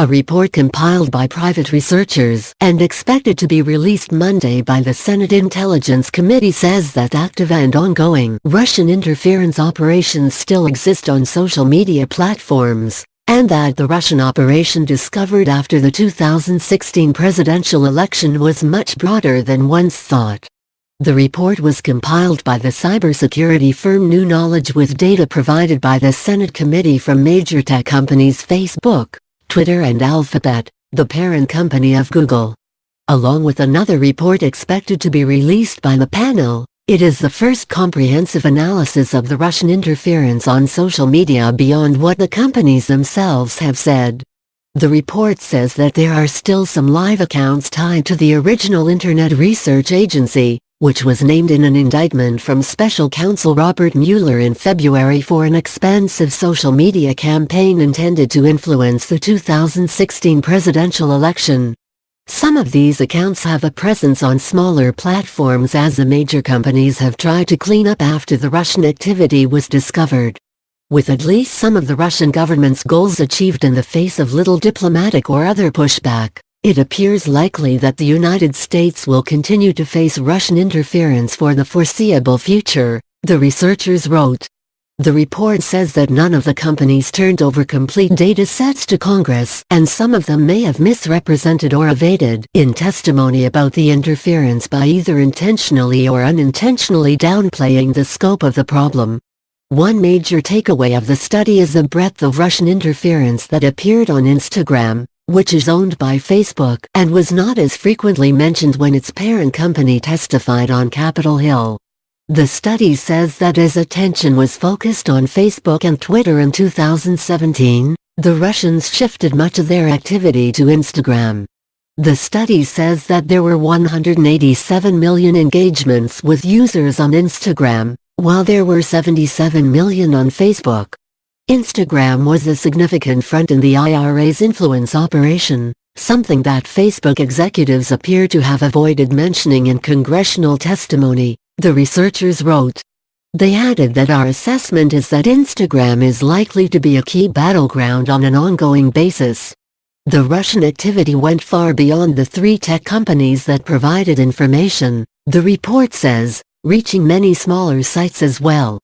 A report compiled by private researchers and expected to be released Monday by the Senate Intelligence Committee says that active and ongoing Russian interference operations still exist on social media platforms, and that the Russian operation discovered after the 2016 presidential election was much broader than once thought. The report was compiled by the cybersecurity firm New Knowledge with data provided by the Senate committee from major tech companies Facebook, Twitter and Alphabet, the parent company of Google. Along with another report expected to be released by the panel, it is the first comprehensive analysis of the Russian interference on social media beyond what the companies themselves have said. The report says that there are still some live accounts tied to the original Internet Research Agency, which was named in an indictment from Special Counsel Robert Mueller in February for an expensive social media campaign intended to influence the 2016 presidential election. Some of these accounts have a presence on smaller platforms as the major companies have tried to clean up after the Russian activity was discovered. With at least some of the Russian government's goals achieved in the face of little diplomatic or other pushback, it appears likely that the United States will continue to face Russian interference for the foreseeable future, the researchers wrote. The report says that none of the companies turned over complete data sets to Congress, and some of them may have misrepresented or evaded in testimony about the interference by either intentionally or unintentionally downplaying the scope of the problem. One major takeaway of the study is the breadth of Russian interference that appeared on Instagram, which is owned by Facebook and was not as frequently mentioned when its parent company testified on Capitol Hill. The study says that as attention was focused on Facebook and Twitter in 2017, the Russians shifted much of their activity to Instagram. The study says that there were 187 million engagements with users on Instagram, while there were 77 million on Facebook. Instagram was a significant front in the IRA's influence operation, something that Facebook executives appear to have avoided mentioning in congressional testimony, the researchers wrote. They added that our assessment is that Instagram is likely to be a key battleground on an ongoing basis. The Russian activity went far beyond the three tech companies that provided information, the report says, reaching many smaller sites as well.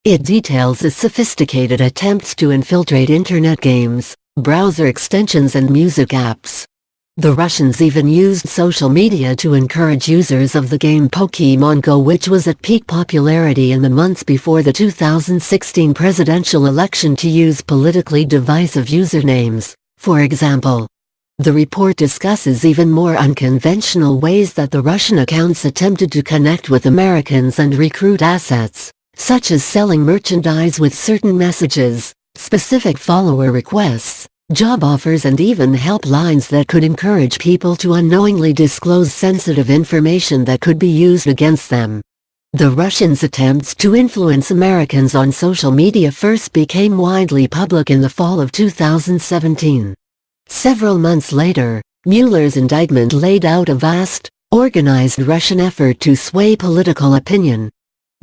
It details the sophisticated attempts to infiltrate internet games, browser extensions and music apps. The Russians even used social media to encourage users of the game Pokémon Go, which was at peak popularity in the months before the 2016 presidential election, to use politically divisive usernames, for example. The report discusses even more unconventional ways that the Russian accounts attempted to connect with Americans and recruit assets, such as selling merchandise with certain messages, specific follower requests, job offers and even helplines that could encourage people to unknowingly disclose sensitive information that could be used against them. The Russians' attempts to influence Americans on social media first became widely public in the fall of 2017. Several months later, Mueller's indictment laid out a vast, organized Russian effort to sway political opinion.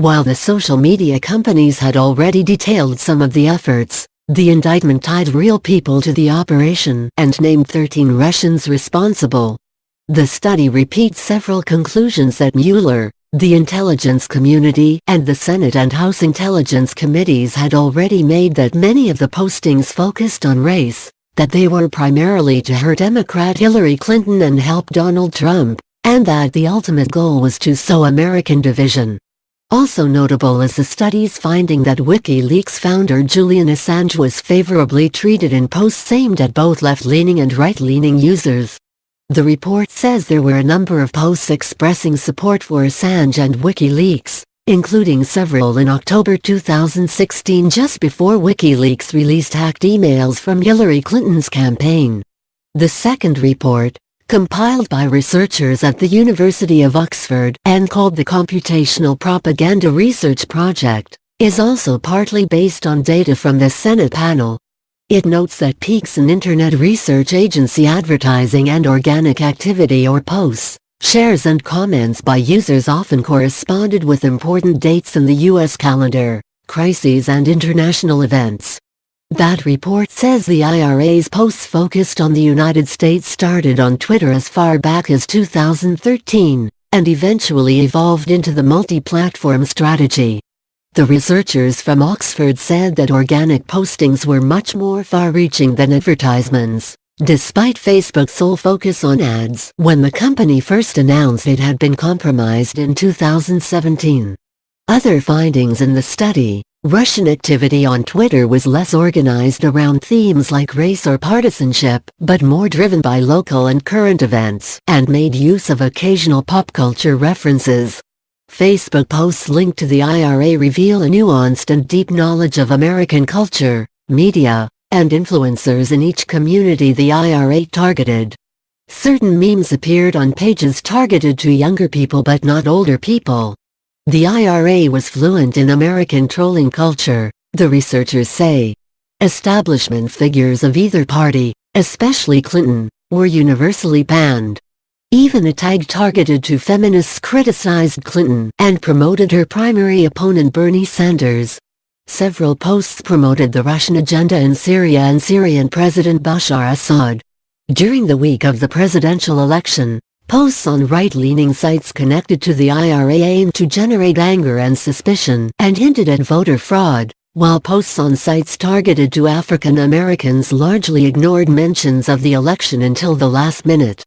While the social media companies had already detailed some of the efforts, the indictment tied real people to the operation and named 13 Russians responsible. The study repeats several conclusions that Mueller, the intelligence community, and the Senate and House Intelligence Committees had already made, that many of the postings focused on race, that they were primarily to hurt Democrat Hillary Clinton and help Donald Trump, and that the ultimate goal was to sow American division. Also notable is the study's finding that WikiLeaks founder Julian Assange was favorably treated in posts aimed at both left-leaning and right-leaning users. The report says there were a number of posts expressing support for Assange and WikiLeaks, including several in October 2016, just before WikiLeaks released hacked emails from Hillary Clinton's campaign. The second report, compiled by researchers at the University of Oxford and called the Computational Propaganda Research Project, is also partly based on data from the Senate panel. It notes that peaks in Internet Research Agency advertising and organic activity or posts, shares and comments by users often corresponded with important dates in the U.S. calendar, crises and international events. That report says the IRA's posts focused on the United States started on Twitter as far back as 2013, and eventually evolved into the multi-platform strategy. The researchers from Oxford said that organic postings were much more far-reaching than advertisements, despite Facebook's sole focus on ads when the company first announced it had been compromised in 2017. Other findings in the study: Russian activity on Twitter was less organized around themes like race or partisanship, but more driven by local and current events, and made use of occasional pop culture references. Facebook posts linked to the IRA reveal a nuanced and deep knowledge of American culture, media, and influencers in each community the IRA targeted. Certain memes appeared on pages targeted to younger people but not older people. The IRA was fluent in American trolling culture, the researchers say. Establishment figures of either party, especially Clinton, were universally banned. Even a tag targeted to feminists criticized Clinton and promoted her primary opponent Bernie Sanders. Several posts promoted the Russian agenda in Syria and Syrian President Bashar Assad. During the week of the presidential election, posts on right-leaning sites connected to the IRA aimed to generate anger and suspicion and hinted at voter fraud, while posts on sites targeted to African Americans largely ignored mentions of the election until the last minute.